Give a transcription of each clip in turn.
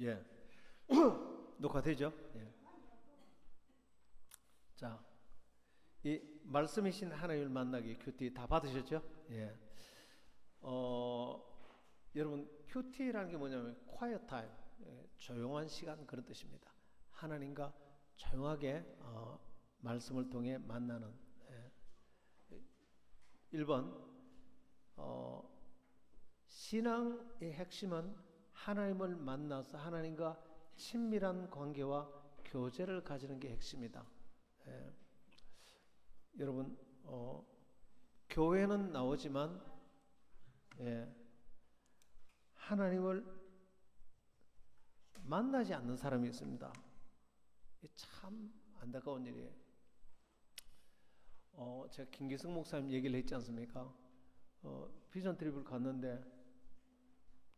예. 녹화되죠? 예. 자, 이 말씀이신 하나님을 만나기 큐티 다 받으셨죠? 예. 여러분 큐티라는 게 뭐냐면 quiet time, 조용한 시간 그런 뜻입니다. 하나님과 조용하게 말씀을 통해 만나는. 1번 신앙의 핵심은 하나님을 만나서 하나님과 친밀한 관계와 교제를 가지는 게 핵심이다. 여러분 교회는 나오지만 하나님을 만나지 않는 사람이 있습니다. 참 안타까운 일이에요. 제가 김기승 목사님 얘기를 했지 않습니까? 비전 트립을 갔는데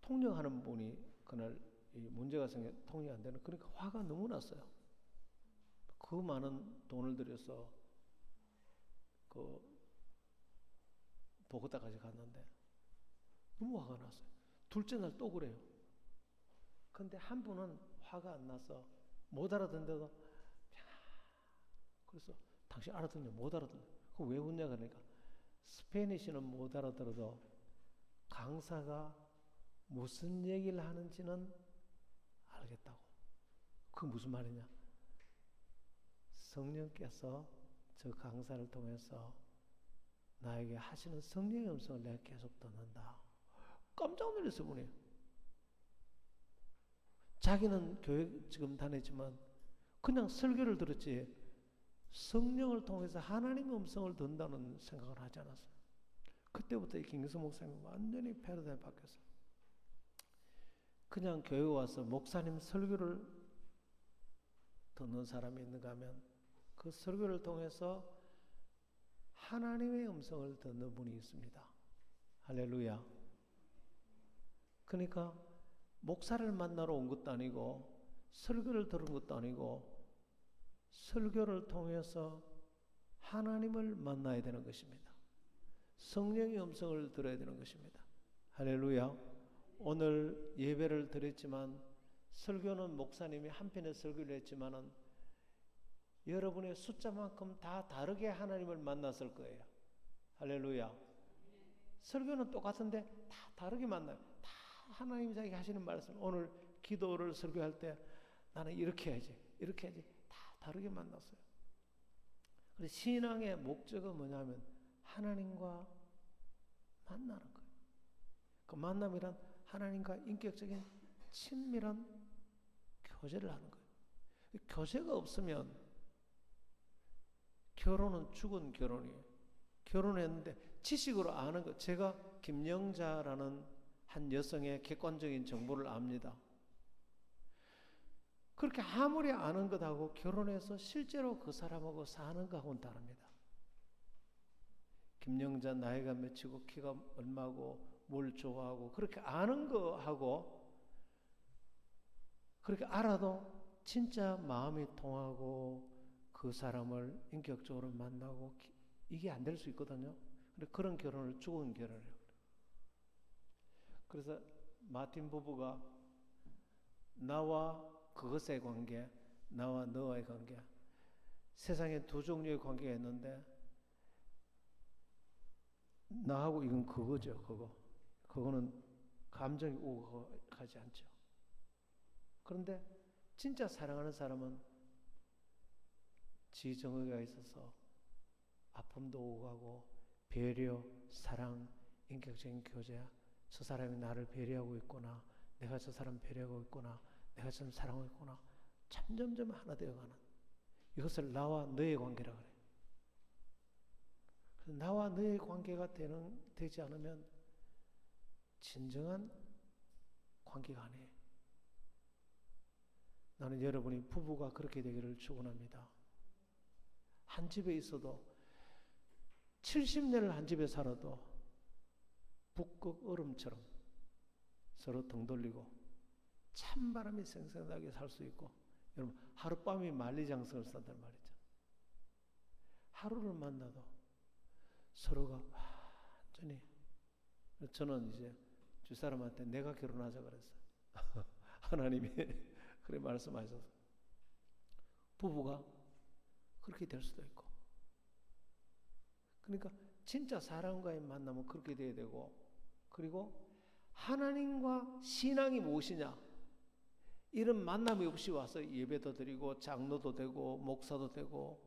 통역하는 분이 그날 이 문제가 생겨 통역이 안 되는, 그러니까 화가 너무 났어요. 그 많은 돈을 들여서 그 보고다까지 갔는데 너무 화가 났어요. 둘째 날 또 그래요. 근데 한 분은 화가 안 나서 못 알아듣는데도 그래서 당신 알아듣냐? 못 알아듣냐? 그거 왜 웃냐? 그러니까 스페니쉬는 못 알아들어도 강사가 무슨 얘기를 하는지는 알겠다고. 그게 무슨 말이냐? 성령께서 저 강사를 통해서 나에게 하시는 성령의 음성을 내가 계속 듣는다. 깜짝 놀랐어요, 분이. 자기는 교회 지금 다니지만 그냥 설교를 들었지 성령을 통해서 하나님의 음성을 듣는다는 생각을 하지 않았어요. 그때부터 이 김기수 목사님이 완전히 패러다임이 바뀌었어요. 그냥 교회 와서 목사님 설교를 듣는 사람이 있는가 하면 그 설교를 통해서 하나님의 음성을 듣는 분이 있습니다. 할렐루야. 그러니까 목사를 만나러 온 것도 아니고 설교를 들은 것도 아니고 설교를 통해서 하나님을 만나야 되는 것입니다. 성령의 음성을 들어야 되는 것입니다. 할렐루야. 오늘 예배를 드렸지만 설교는 목사님이 한편의 설교를 했지만은 여러분의 숫자만큼 다 다르게 하나님을 만났을 거예요. 할렐루야. 설교는 똑같은데 다 다르게 만나요. 다 하나님이 자기 하시는 말씀. 오늘 기도를 설교할 때 나는 이렇게 해야지, 이렇게 해야지. 다 다르게 만났어요. 그래서 신앙의 목적은 뭐냐면 하나님과 만나는 거예요. 그 만남이란 하나님과 인격적인 친밀한 교제를 하는 거예요. 교제가 없으면 결혼은 죽은 결혼이에요. 결혼했는데 지식으로 아는 것. 제가 김영자라는 한 여성의 객관적인 정보를 압니다. 그렇게 아무리 아는 것하고 결혼해서 실제로 그 사람하고 사는 것하고는 다릅니다. 김영자 나이가 몇이고 키가 얼마고 뭘 좋아하고 그렇게 아는 거하고 그렇게 알아도 진짜 마음이 통하고 그 사람을 인격적으로 만나고 이게 안 될 수 있거든요. 근데 그런 결혼을 죽은 결혼이에요. 그래서 마틴 부부가 나와 그것의 관계, 나와 너와의 관계, 세상에 두 종류의 관계가 있는데 나하고 이건 그거죠. 그거는 감정이 오고 가지 않죠. 그런데 진짜 사랑하는 사람은 지정의가 있어서 아픔도 오고 가고 배려, 사랑, 인격적인 교제. 저 사람이 나를 배려하고 있구나. 내가 저 사람 배려하고 있구나. 내가 좀 사랑하고 있구나. 점점점 하나 되어가는. 이것을 나와 너의 관계라 그래요. 그래서 나와 너의 관계가 되지 않으면 진정한 관계가 아니에요. 나는 여러분이 부부가 그렇게 되기를 축원합니다. 한 집에 있어도 70년을 한 집에 살아도 북극 얼음처럼 서로 등 돌리고 찬바람이 생생하게 살 수 있고, 여러분 하룻밤이 만리장성을 산단 말이죠. 하루를 만나도 서로가 완전히, 저는 이제 주 사람한테 내가 결혼하자 그랬어요. 하나님이 그래 말씀하셔서 부부가 그렇게 될 수도 있고, 그러니까 진짜 사람과의 만남은 그렇게 돼야 되고, 그리고 하나님과 신앙이 무엇이냐, 이런 만남이 없이 와서 예배도 드리고 장로도 되고 목사도 되고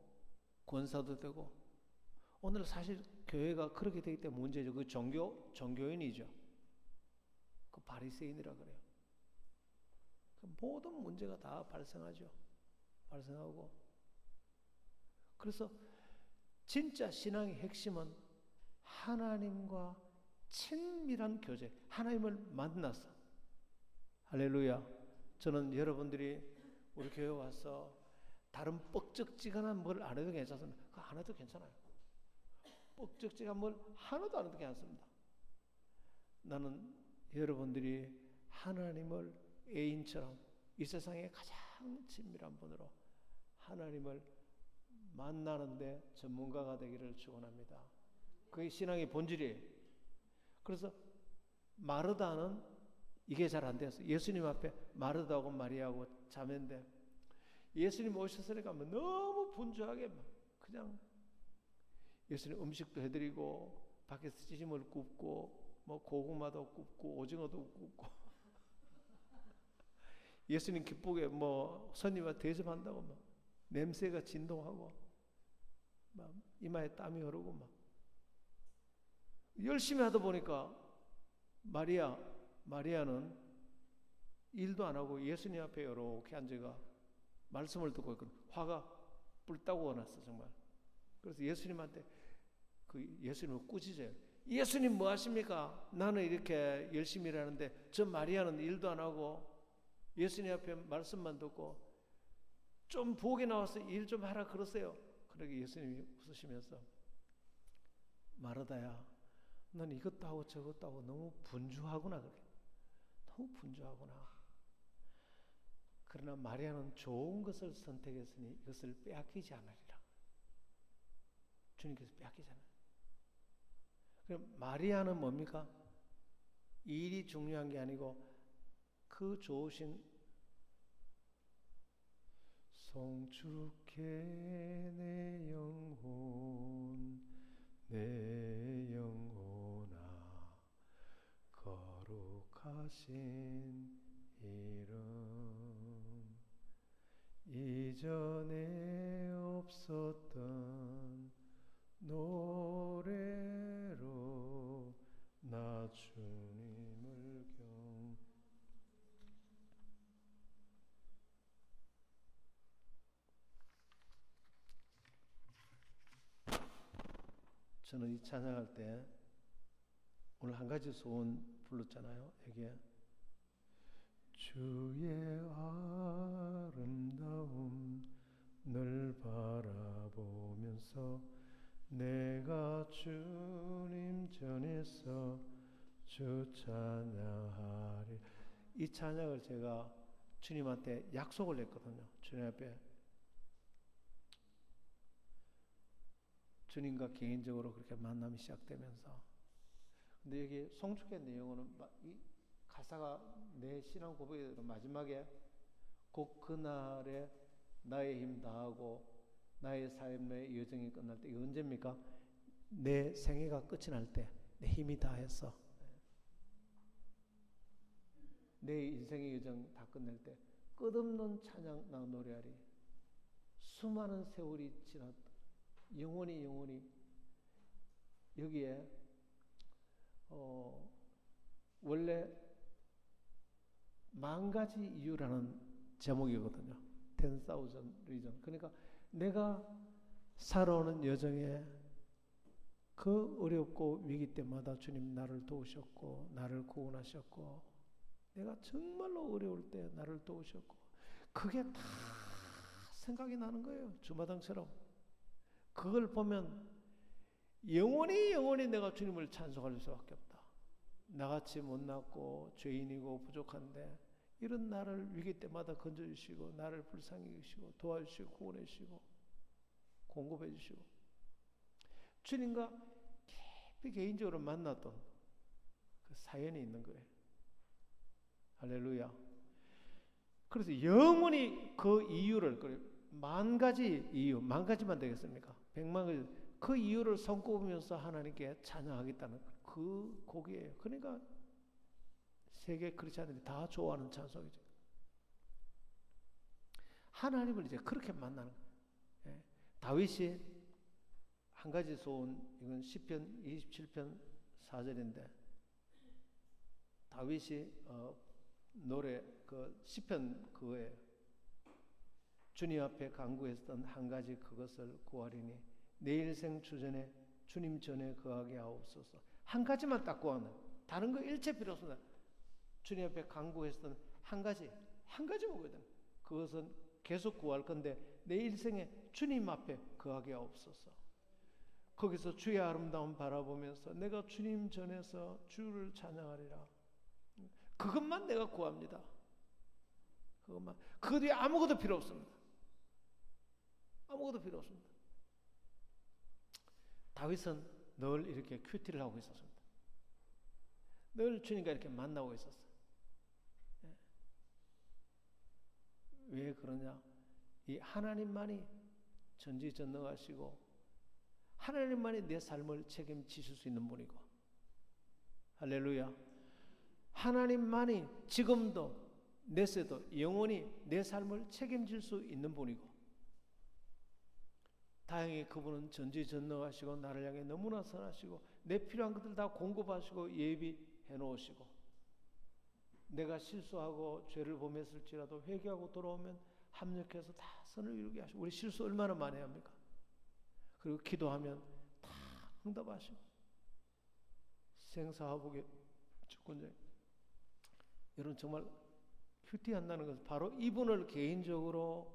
권사도 되고, 오늘 사실 교회가 그렇게 되기 때문에 문제죠. 그 종교인이죠. 그 바리새인이라 그래요. 모든 문제가 다 발생하죠. 발생하고, 그래서 진짜 신앙의 핵심은 하나님과 친밀한 교제, 하나님을 만나서. 할렐루야. 저는 여러분들이 우리 교회 와서 다른 뻑적지근한 뭘 안 해도 괜찮습니다. 그거 안 해도 괜찮아요. 뻑적지근한 뭘 하나도 안 해도 괜찮습니다. 나는 여러분들이 하나님을 애인처럼 이 세상에 가장 친밀한 분으로 하나님을 만나는데 전문가가 되기를 축원합니다. 그게 신앙의 본질이에요. 그래서 마르다는 이게 잘 안 돼서 예수님 앞에 마르다하고 마리아하고 자매인데, 예수님 오셨으니까 너무 분주하게 그냥 예수님 음식도 해드리고 밖에서 찌짐을 굽고 뭐 고구마도 굽고 오징어도 굽고 예수님 기쁘게 뭐 손님한테 대접한다고 막 냄새가 진동하고 막 이마에 땀이 흐르고 막 열심히 하다 보니까 마리아는 일도 안 하고 예수님 앞에 이렇게 앉아가 말씀을 듣고 있거든. 화가 불타고 났어 정말. 그래서 예수님한테 예수님을 꾸짖어요. 예수님 뭐 하십니까? 나는 이렇게 열심히 일하는데 저 마리아는 일도 안 하고 예수님 앞에 말씀만 듣고 좀 부엌에 나와서 일 좀 하라 그러세요. 그러게 예수님이 웃으시면서 마르다야, 넌 이것도 하고 저것도 하고 너무 분주하구나. 그래. 너무 분주하구나. 그러나 마리아는 좋은 것을 선택했으니 이것을 빼앗기지 않으리라. 주님께서 빼앗기지 않아요. 그럼 마리아는 뭡니까? 일이 중요한 게 아니고 그 좋으신 송축해 내 영혼 내 영혼아 거룩하신 이름 이전에 없었던 노래로 나 주님을 저는 이 찬양할 때 오늘 한 가지 소원 불렀잖아요. 여기에 주의 아름다움 늘 바라보면서 내가 주님 전에서 주 찬양하리. 이 찬양을 제가 주님한테 약속을 했거든요. 주님 앞에 주님과 개인적으로 그렇게 만남이 시작되면서. 근데 여기 송축의 내용은 이 가사가 내 신앙 고백의 마지막에 곧 그날에 나의 힘 다하고 나의 삶의 여정이 끝날 때, 이게 언제입니까? 내 생애가 끝이 날 때, 내 힘이 다해서 내 인생의 여정 다 끝낼 때 끝없는 찬양 나 노래하리. 수많은 세월이 지났다. 영원히 여기에 원래 10,000가지 이유라는 제목이거든요. 10,000 reason. 그러니까 내가 살아오는 여정에 그 어렵고 위기 때마다 주님 나를 도우셨고 나를 구원하셨고 내가 정말로 어려울 때 나를 도우셨고 그게 다 생각이 나는 거예요. 주마등처럼. 그걸 보면 영원히 내가 주님을 찬송할 수밖에 없다. 나같이 못났고 죄인이고 부족한데 이런 나를 위기 때마다 건져주시고 나를 불쌍히 여기시고 도와주시고 구원해주시고 공급해주시고 주님과 깊이 개인적으로 만났던 그 사연이 있는 거예요. 할렐루야. 그래서 영원히 그 이유를, 만 가지 이유, 만 가지만 되겠습니까? 100만 가지, 그 이유를 손꼽으면서 하나님께 찬양하겠다는 그 곡이에요. 그러니까 세계 크리스찬들이 다 좋아하는 찬송이죠. 하나님을 이제 그렇게 만나는 거예요. 예. 다윗이 한 가지 소원, 이건 시편 27편 4절인데 다윗이 노래 그 시편 그거에 주님 앞에 간구했던 한 가지 그것을 구하리니 내 일생 주전에 주님 전에 거하게 하옵소서. 한 가지만 딱 구하는, 다른 거 일체 필요 없습니다. 주님 앞에 간구했던 한 가지 먹어야 됩니다. 그것은 계속 구할 건데 내 일생에 주님 앞에 거하게 하옵소서. 거기서 주의 아름다움 바라보면서 내가 주님 전에서 주를 찬양하리라. 그것만 내가 구합니다. 그것만. 그 뒤에 아무것도 필요 없습니다. 아무것도 필요 없습니다. 다윗은 늘 이렇게 큐티를 하고 있었습니다. 늘 주님과 이렇게 만나고 있었어요. 왜 그러냐? 이 하나님만이 전지전능하시고 하나님만이 내 삶을 책임지실 수 있는 분이고, 할렐루야. 하나님만이 지금도 내세도 영원히 내 삶을 책임질 수 있는 분이고, 다행히 그분은 전지전능하시고 나를 향해 너무나 선하시고 내 필요한 것들 다 공급하시고 예비해 놓으시고, 내가 실수하고 죄를 범했을지라도 회개하고 돌아오면 합력해서 다 선을 이루게 하시고, 우리 실수 얼마나 많이 합니까? 그리고 기도하면 다 응답하시고, 생사화복의 주권자. 여러분 정말 큐티한다는 것은 바로 이분을 개인적으로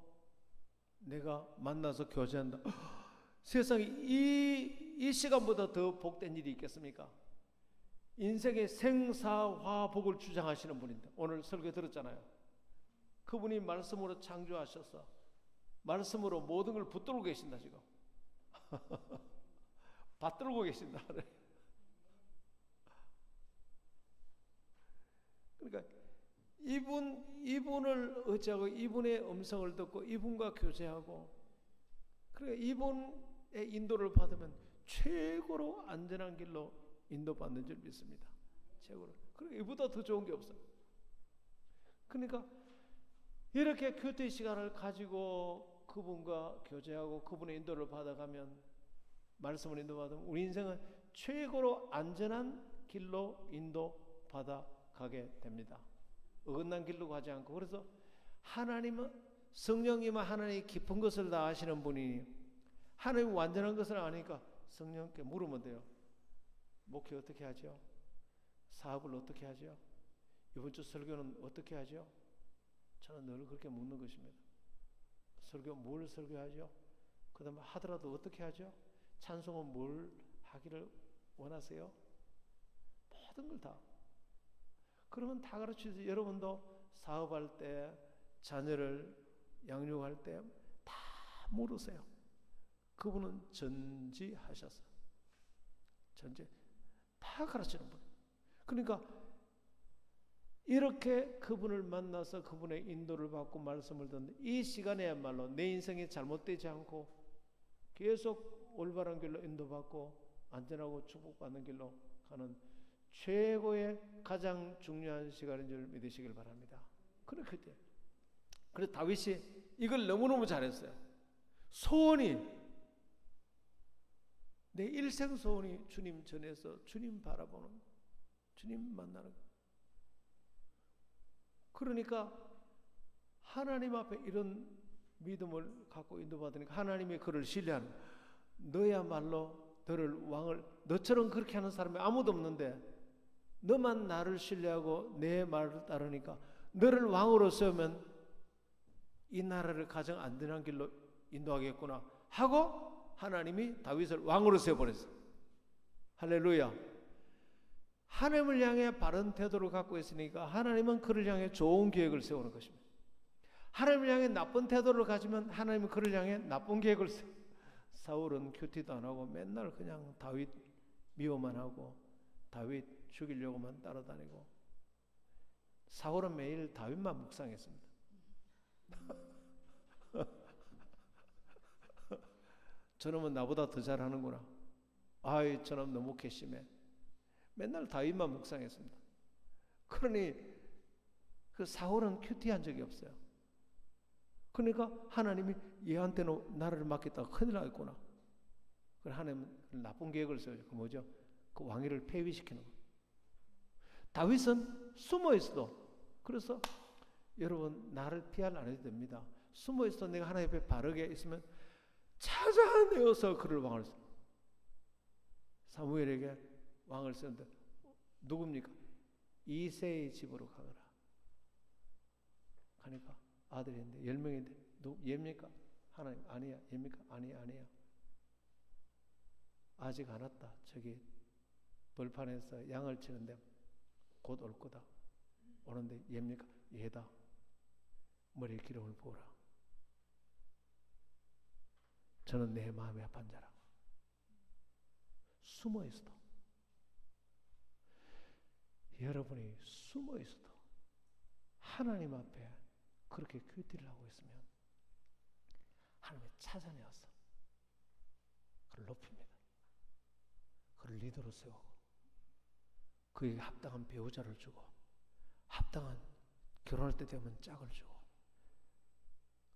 내가 만나서 교제한다. 세상에 이 시간보다 더 복된 일이 있겠습니까? 인생의 생사화복을 주장하시는 분인데, 오늘 설교 들었잖아요. 그분이 말씀으로 창조하셔서 말씀으로 모든 걸 붙들고 계신다. 지금 받들고 계신다. 그러니까 이분을 의지하고 이분의 음성을 듣고 이분과 교제하고, 그러니까 이분의 인도를 받으면 최고로 안전한 길로 인도받는 줄 믿습니다. 최고로. 그러니까 이보다 더 좋은 게 없어요. 그러니까 이렇게 큐티 시간을 가지고 그분과 교제하고 그분의 인도를 받아가면, 말씀을 인도받으면 우리 인생은 최고로 안전한 길로 인도받아 가게 됩니다. 어긋난 길로 가지 않고. 그래서 하나님은, 성령님은 하나님이 깊은 것을 다 아시는 분이니 하나님이 완전한 것을 아니까 성령께 물으면 돼요. 목회 어떻게 하죠? 사업을 어떻게 하죠? 이번 주 설교는 어떻게 하죠? 저는 늘 그렇게 묻는 것입니다. 설교 뭘 설교하죠? 그 다음에 하더라도 어떻게 하죠? 찬송은 뭘 하기를 원하세요? 모든 걸 다. 그러면 다 가르치죠. 여러분도 사업할 때, 자녀를 양육할 때 다 물으세요. 그분은 전지하셨어요. 전지 다 가르치는 분. 그러니까 이렇게 그분을 만나서 그분의 인도를 받고 말씀을 듣는 이 시간에야말로 내 인생이 잘못되지 않고 계속 올바른 길로 인도받고 안전하고 축복받는 길로 가는 최고의 가장 중요한 시간인 줄 믿으시길 바랍니다. 그렇게 돼. 그래서 다윗이 이걸 너무너무 잘했어요. 소원이, 내 일생 소원이 주님 전에서 주님 바라보는, 주님 만나는 거. 그러니까 하나님 앞에 이런 믿음을 갖고 인도받으니까 하나님이 그를 신뢰하는 거예요. 너야말로 너를 왕을, 너처럼 그렇게 하는 사람이 아무도 없는데 너만 나를 신뢰하고 내 말을 따르니까 너를 왕으로 세우면 이 나라를 가장 안전한 길로 인도하겠구나 하고 하나님이 다윗을 왕으로 세워버렸어요. 할렐루야. 하나님을 향해 바른 태도를 갖고 있으니까 하나님은 그를 향해 좋은 계획을 세우는 것입니다. 하나님을 향해 나쁜 태도를 가지면 하나님은 그를 향해 나쁜 계획을 세워요. 사울은 큐티도 안 하고 맨날 그냥 다윗 미워만 하고 다윗 죽이려고만 따라다니고, 사울은 매일 다윗만 묵상했습니다. 저놈은 나보다 더 잘하는구나. 아이, 저놈 너무 괘씸해. 맨날 다윗만 묵상했습니다. 그러니 그 사울은 큐티한 적이 없어요. 그러니까 하나님이 얘한테는 나라를 맡겠다가 큰일 나겠구나. 그래서 하나님은 나쁜 계획을 써요. 그 뭐죠? 그 왕위를 폐위시키는 거. 다윗은 숨어 있어도, 그래서 여러분 나를 피할 안 해도 됩니다. 숨어 있어도 내가 하나님 앞에 바르게 있으면 찾아내어서 그를 왕을 써. 사무엘에게 왕을 쓰는데 누굽니까? 이새의 집으로 가거라. 가니까 아들인데 10명인데 얘입니까? 하나님 아니야. 얘입니까? 아니야. 아직 안 왔다. 저기 벌판에서 양을 치는데 곧 올 거다. 오는데 얘입니까? 얘다. 머리에 기름을 부어라. 저는 내 마음에 합한 자라. 숨어 있어도, 여러분이 숨어 있어도 하나님 앞에 그렇게 큐티를 하고 있으면 하나님이 찾아내어서 그를 높입니다. 그를 리더로 세우고 그에게 합당한 배우자를 주고 합당한 결혼할 때 되면 짝을 주고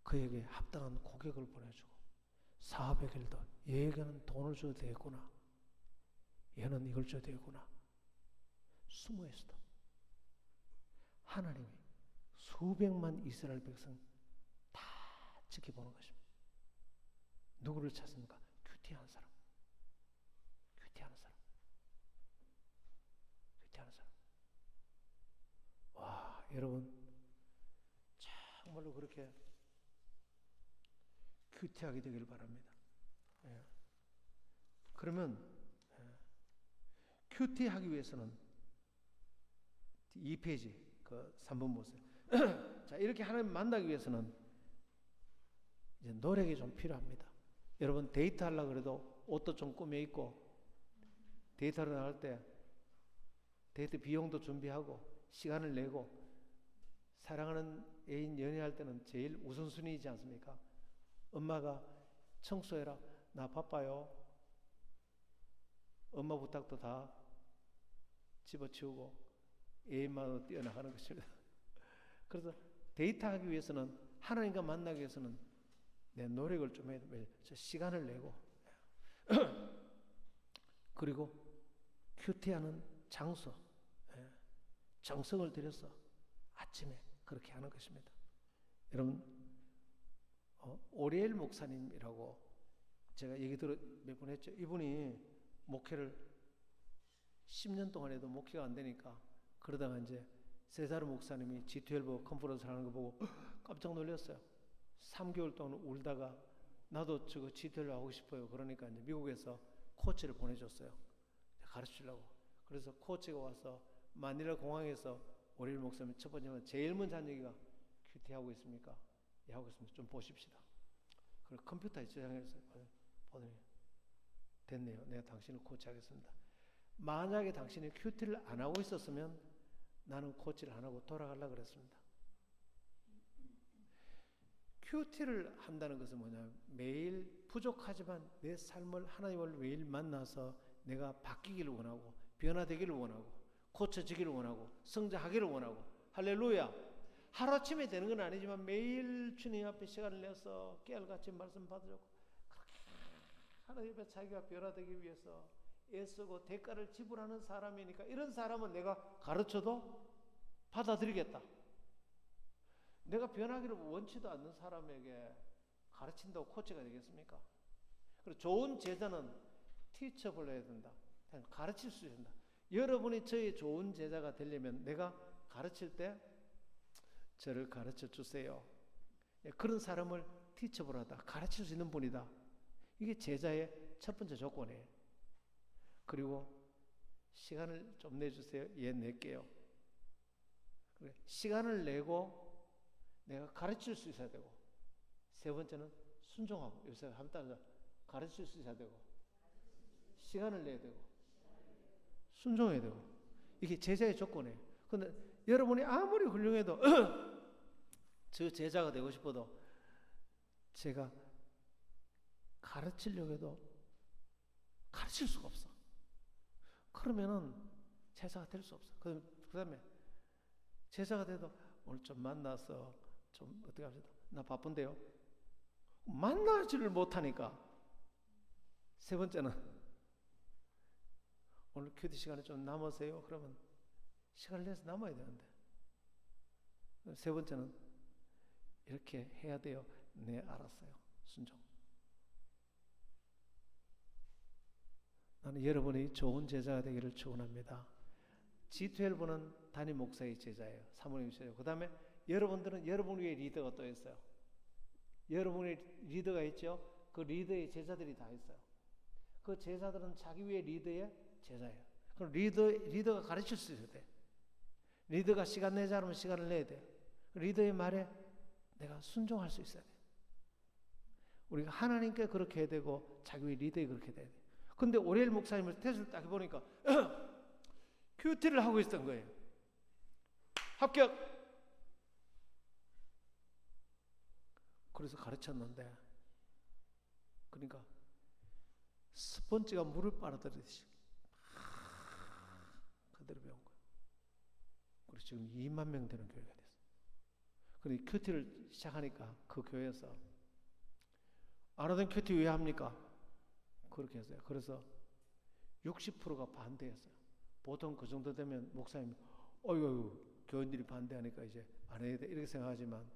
그에게 합당한 고객을 보내주고 사업의 길도 얘에게는 돈을 줘도 되겠구나. 얘는 이걸 줘도 되겠구나. 숨어 있어도 하나님이 수백만 이스라엘 백성 다 지켜보는 것입니다. 누구를 찾습니까? 큐티하는 사람. 와, 여러분 정말로 그렇게 큐티하게 되기를 바랍니다. 예. 그러면 큐티하기 위해서는 2페이지 그 3번 보세요. 자, 이렇게 하나님 만나기 위해서는 이제 노력이 좀 필요합니다. 여러분 데이트하려고 그래도 옷도 좀 꾸며 입고 데이트하러 나갈 때 데이트 비용도 준비하고 시간을 내고 사랑하는 애인 연애할 때는 제일 우선순위이지 않습니까? 엄마가 청소해라. 나 바빠요. 엄마 부탁도 다 집어치우고 애인만으로 뛰어나가는 것입니다. 그래서 데이트하기 위해서는 하나님과 만나기 위해서는 내 노력을 좀 해야 돼. 시간을 내고 그리고 큐티하는 장소, 정성을 들여서 아침에 그렇게 하는 것입니다. 여러분 오리엘 목사님이라고 제가 얘기 몇 번 했죠. 이분이 목회를 10년 동안 해도 목회가 안 되니까 그러다가 이제 세자르 목사님이 G12 컨퍼런스를 하는 거 보고 깜짝 놀랐어요. 3개월 동안 울다가 나도 저거 G12 하고 싶어요. 그러니까 이제 미국에서 코치를 보내줬어요. 가르치려고. 그래서 코치가 와서 마닐라 공항에서 오리엘 목사님 첫 번째는 제일 먼저 한 얘기가 큐티 하고 있습니까? 예, 하고 있습니다. 좀 보십시다. 그리고 컴퓨터에 저장해서 보더니 됐네요. 내가 당신을 코치하겠습니다. 만약에 당신이 큐티를 안 하고 있었으면 나는 코치를 안 하고 돌아가려고 그랬습니다. 큐티를 한다는 것은 뭐냐면 매일 부족하지만 내 삶을 하나님을 매일 만나서 내가 바뀌기를 원하고 변화되기를 원하고 고쳐지기를 원하고 성장하기를 원하고 할렐루야. 하루아침에 되는 건 아니지만 매일 주님 앞에 시간을 내서 깨알같이 말씀 받으려고 그렇게 하나님 앞에 자기가 변화되기 위해서 애쓰고 대가를 지불하는 사람이니까 이런 사람은 내가 가르쳐도 받아들이겠다. 내가 변하기를 원치도 않는 사람에게 가르친다고 코치가 되겠습니까? 그리고 좋은 제자는 티처블 해야 된다. 가르칠 수 있다. 여러분이 저의 좋은 제자가 되려면 내가 가르칠 때 저를 가르쳐 주세요. 그런 사람을 티처블 하다. 가르칠 수 있는 분이다. 이게 제자의 첫 번째 조건이에요. 그리고 시간을 좀 내주세요. 예, 낼게요. 시간을 내고 내가 가르칠 수 있어야 되고 세 번째는 순종하고 요새 한달 가르칠 수 있어야 되고 시간을 내야 되고 순종해야 되고 이게 제자의 조건이에요. 그런데 여러분이 아무리 훌륭해도 저 제자가 되고 싶어도 제가 가르치려고 해도 가르칠 수가 없어. 그러면은 제자가 될 수 없어. 그 다음에 제자가 돼도 오늘 좀 만나서 좀 어떻게 합시다. 나 바쁜데요. 만나지를 못하니까. 세 번째는 오늘 큐티 시간에 좀 남으세요. 그러면 시간을 내서 남아야 되는데. 세 번째는 이렇게 해야 돼요. 네, 알았어요. 순종. 나는 여러분이 좋은 제자가 되기를 축원합니다. G12는 담임 목사의 제자예요. 사모님 제자. 그 다음에 여러분들은 여러분 위에 리더가 또 있어요. 여러분의 리더가 있죠. 그 리더의 제자들이 다 있어요. 그 제자들은 자기 위에 리더의 제자예요. 그럼 리더가 가르칠 수 있어야 돼. 리더가 시간 내자 하면 시간을 내야 돼. 리더의 말에 내가 순종할 수 있어야 돼. 우리가 하나님께 그렇게 해야 되고 자기 위에 리더에 그렇게 돼야 돼. 근데 오리엘 목사님을 테스트를 딱 해보니까 큐티를 하고 있었던 거예요. 합격! 그래서 가르쳤는데, 그러니까 스펀지가 물을 빨아들이듯이 그대로 배운 거예요. 그래서 지금 2만 명 되는 교회가 됐어요. 그런데 큐티를 시작하니까 그 교회에서 안 하던 큐티 왜 합니까? 그렇게 했어요. 그래서 60%가 반대했어요. 보통 그 정도 되면 목사님, 어이구, 교인들이 반대하니까 이제 안 해야 돼. 이렇게 생각하지만,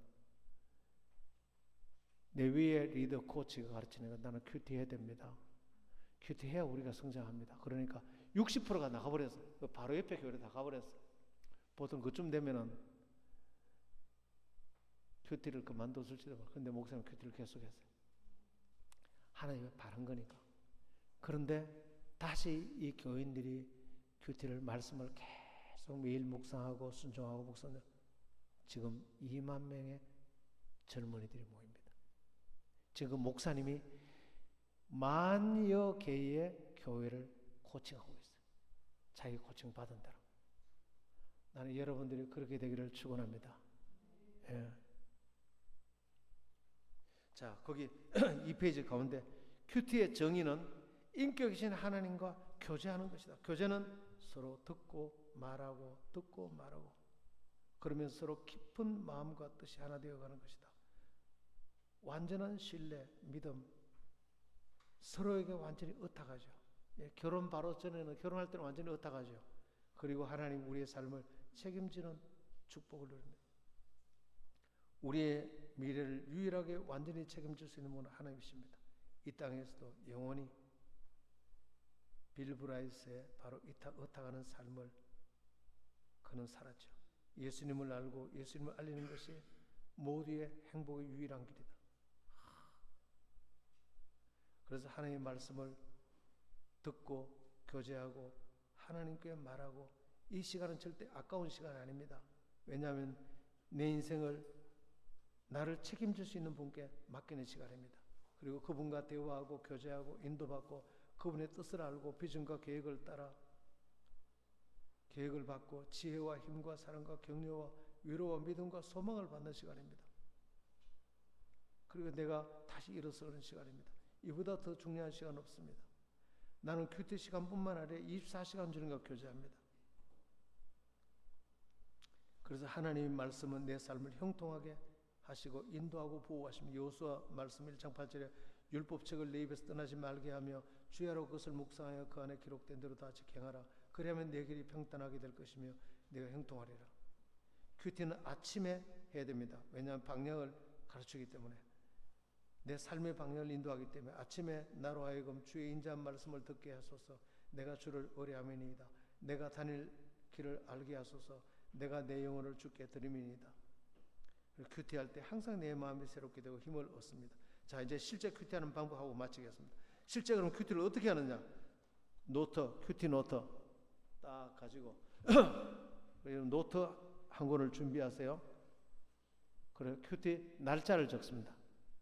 내 위에 리더 코치가 가르치는 건 나는 큐티 해야 됩니다. 큐티 해야 우리가 성장합니다. 그러니까 60%가 나가버렸어요. 바로 옆에 교회로 나가버렸어요. 보통 그쯤 되면은 큐티를 그만뒀을지도 몰라요. 근데 목사님 큐티를 계속했어요. 하나님의 바른 거니까. 그런데 다시 이 교인들이 큐티를 말씀을 계속 매일 묵상하고 순종하고 묵상하고 지금 2만 명의 젊은이들이 모입니다. 지금 목사님이 만여 개의 교회를 코칭하고 있어요. 자기 코칭 받은 대로. 나는 여러분들이 그렇게 되기를 축원합니다. 예. 자, 거기 2페이지 가운데 큐티의 정의는 인격이신 하나님과 교제하는 것이다. 교제는 서로 듣고 말하고 그러면서 서로 깊은 마음과 뜻이 하나 되어가는 것이다. 완전한 신뢰, 믿음, 서로에게 완전히 의탁하죠. 예, 결혼 바로 전에는 결혼할 때는 완전히 의탁하죠. 그리고 하나님 우리의 삶을 책임지는 축복을 누립니다. 우리의 미래를 유일하게 완전히 책임질 수 있는 분은 하나님이십니다. 이 땅에서도 영원히 빌 브라이스의 바로 의탁하는 삶을 그는 살았죠. 예수님을 알고 예수님을 알리는 것이 모두의 행복의 유일한 길이다. 그래서 하나님의 말씀을 듣고 교제하고 하나님께 말하고 이 시간은 절대 아까운 시간이 아닙니다. 왜냐하면 내 인생을 나를 책임질 수 있는 분께 맡기는 시간입니다. 그리고 그분과 대화하고 교제하고 인도받고 그분의 뜻을 알고 비전과 계획을 따라 계획을 받고 지혜와 힘과 사랑과 격려와 위로와 믿음과 소망을 받는 시간입니다. 그리고 내가 다시 일어서는 시간입니다. 이보다 더 중요한 시간 없습니다. 나는 큐티 시간뿐만 아니라 24시간 주님과 교제합니다. 그래서 하나님의 말씀은 내 삶을 형통하게 하시고 인도하고 보호하시며 여호수아 말씀 1장 8절에 율법책을 내 입에서 떠나지 말게 하며 주야로 그것을 묵상하여 그 안에 기록된 대로 다 지켜행하라. 그러면 내 길이 평탄하게 될 것이며 내가 형통하리라. 큐티는 아침에 해야 됩니다. 왜냐하면 방향을 가르치기 때문에 내 삶의 방향을 인도하기 때문에 아침에 나로 하여금 주의 인자한 말씀을 듣게 하소서. 내가 주를 의뢰하매니이다. 내가 다닐 길을 알게 하소서. 내가 내 영혼을 주께 드리매니이다. 큐티할 때 항상 내 마음이 새롭게 되고 힘을 얻습니다. 자, 이제 실제 큐티하는 방법하고 마치겠습니다. 실제 그럼 큐티를 어떻게 하느냐? 노트, 큐티 노트 딱 가지고 노트 한 권을 준비하세요. 그래 큐티 날짜를 적습니다.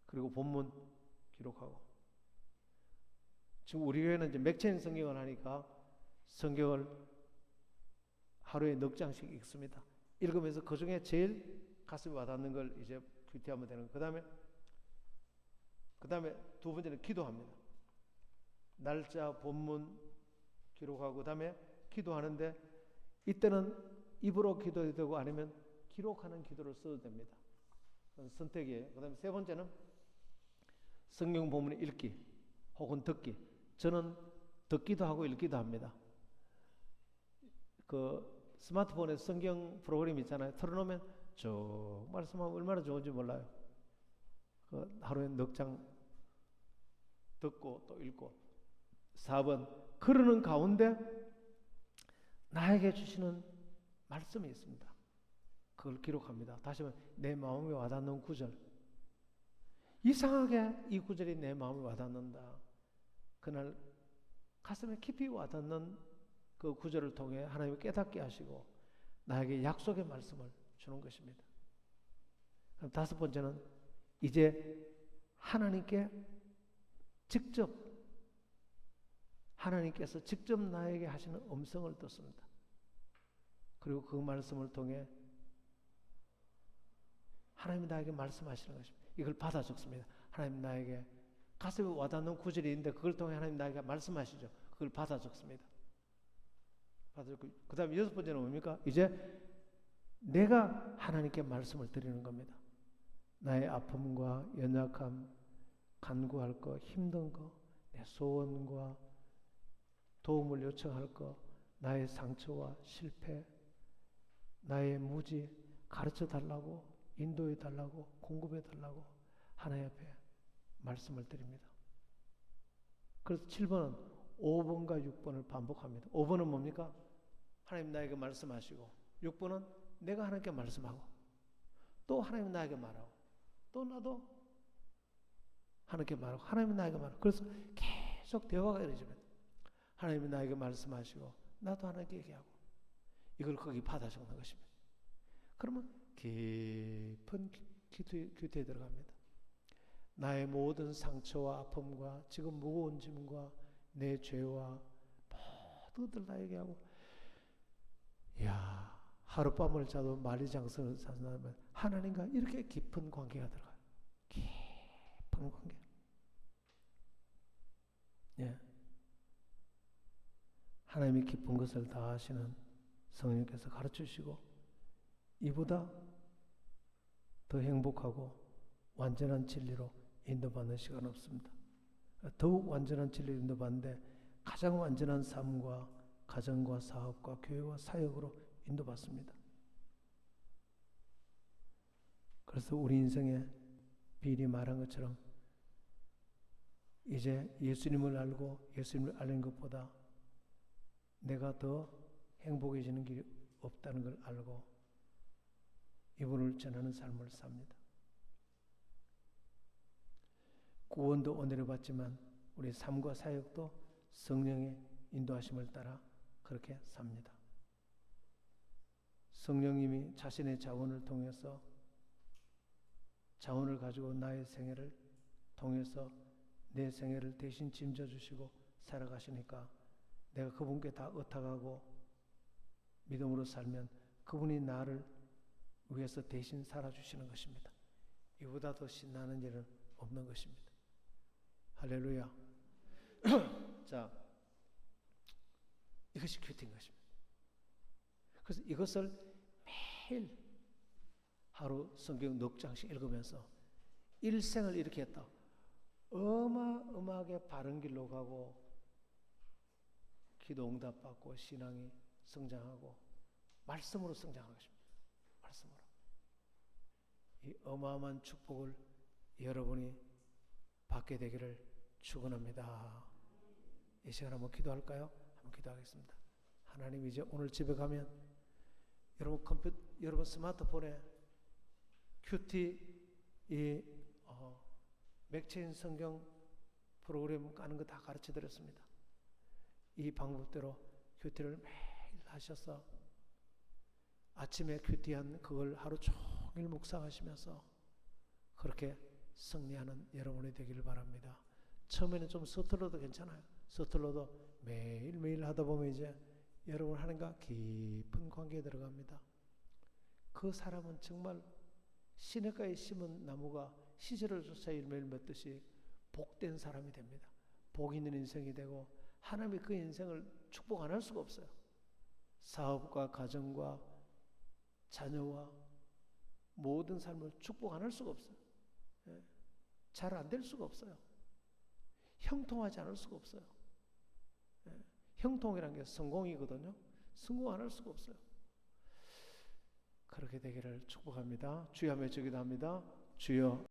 그리고 본문 기록하고. 지금 우리 교회는 이제 맥체인 성경을 하니까 성경을 하루에 넉 장씩 읽습니다. 읽으면서 그 중에 제일 가슴에 와닿는 걸 이제 큐티하면 되는 거예요. 그 다음에 그 다음에 두 번째는 기도합니다. 날짜, 본문 기록하고 그 다음에 기도하는데 이때는 입으로 기도해도 되고 아니면 기록하는 기도를 써도 됩니다. 그건 선택이에요. 그 다음에 세 번째는 성경 본문 읽기 혹은 듣기. 저는 듣기도 하고 읽기도 합니다. 그 스마트폰에 성경 프로그램 있잖아요. 틀어놓으면 쭉 말씀하면 얼마나 좋은지 몰라요. 그 하루에 넉 장 듣고 또 읽고. 4번 그러는 가운데 나에게 주시는 말씀이 있습니다. 그걸 기록합니다. 다시 한번 내 마음에 와닿는 구절. 이상하게 이 구절이 내 마음에 와닿는다. 그날 가슴에 깊이 와닿는 그 구절을 통해 하나님이 깨닫게 하시고 나에게 약속의 말씀을 주는 것입니다. 그럼 다섯 번째는 이제 하나님께 직접 하나님께서 직접 나에게 하시는 음성을 듣습니다. 그리고 그 말씀을 통해 하나님이 나에게 말씀하시는 것입니다. 이걸 받아 적습니다. 하나님 나에게 가슴에 와닿는 구절이 있는데 그걸 통해 하나님 나에게 말씀하시죠. 그걸 받아 적습니다. 그 다음에 여섯 번째는 뭡니까? 이제 내가 하나님께 말씀을 드리는 겁니다. 나의 아픔과 연약함, 간구할 거, 힘든 거, 내 소원과 도움을 요청할 거, 나의 상처와 실패, 나의 무지 가르쳐 달라고, 인도해 달라고, 공급해 달라고 하나님 앞에 말씀을 드립니다. 그래서 7번은 5번과 6번을 반복합니다. 5번은 뭡니까? 하나님 나에게 말씀하시고 6번은 내가 하나님께 말씀하고 또 하나님 나에게 말하고 또 나도 하나님께 말하고 하나님이 나에게 말하고 그래서 계속 대화가 이루어집니다. 하나님이 나에게 말씀하시고 나도 하나님께 얘기하고 이걸 거기 받아 적는 것입니다. 그러면 깊은 기도에 들어갑니다. 나의 모든 상처와 아픔과 지금 무거운 짐과 내 죄와 모든 것들 다 얘기하고 이야 하룻밤을 자도 만리장성을 산다면 하나님과 이렇게 깊은 관계가 들어가요. 깊은 관계. 예. 하나님이 깊은 것을 다 아시는 성령께서 가르쳐주시고 이보다 더 행복하고 완전한 진리로 인도받는 시간 없습니다. 더욱 완전한 진리로 인도받는데 가장 완전한 삶과 가정과 사업과 교회와 사역으로 인도받습니다. 그래서 우리 인생에 빌이 말한 것처럼 이제 예수님을 알고 예수님을 알는 것보다 내가 더 행복해지는 길이 없다는 걸 알고 이분을 전하는 삶을 삽니다. 구원도 은혜를 받지만 우리 삶과 사역도 성령의 인도하심을 따라 그렇게 삽니다. 성령님이 자신의 자원을 통해서 자원을 가지고 나의 생애를 통해서 내 생애를 대신 짐져주시고 살아가시니까 내가 그분께 다 의탁하고 믿음으로 살면 그분이 나를 위해서 대신 살아주시는 것입니다. 이보다 더 신나는 일은 없는 것입니다. 할렐루야. 자, 이것이 큐티인 것입니다. 그래서 이것을 매일 하루 성경 넉 장씩 읽으면서 일생을 이렇게 했다. 어마어마하게 바른 길로 가고 기도 응답받고 신앙이 성장하고 말씀으로 성장하는 것입니다. 말씀으로. 이 어마어마한 축복을 여러분이 받게 되기를 축원합니다. 이 시간 한번 기도할까요? 한번 기도하겠습니다. 하나님 이제 오늘 집에 가면 여러분 스마트폰에 큐티 이 맥체인 성경 프로그램 까는 거 다 가르쳐 드렸습니다. 이 방법대로 큐티를 매일 하셔서 아침에 큐티한 그걸 하루 종일 묵상하시면서 그렇게 승리하는 여러분이 되기를 바랍니다. 처음에는 좀 서툴러도 괜찮아요. 서툴러도 매일매일 하다 보면 이제 여러분 하나님과 깊은 관계에 들어갑니다. 그 사람은 정말 시냇가에 심은 나무가 시절을 쫓아 열매를 맺듯이 복된 사람이 됩니다. 복 있는 인생이 되고 하나님이 그 인생을 축복 안 할 수가 없어요. 사업과 가정과 자녀와 모든 삶을 축복 안 할 수가 없어요. 잘 안 될 수가 없어요. 형통하지 않을 수가 없어요. 형통이라는 게 성공이거든요. 성공 안 할 수가 없어요. 그렇게 되기를 축복합니다. 주여 하며 기도합니다. 주여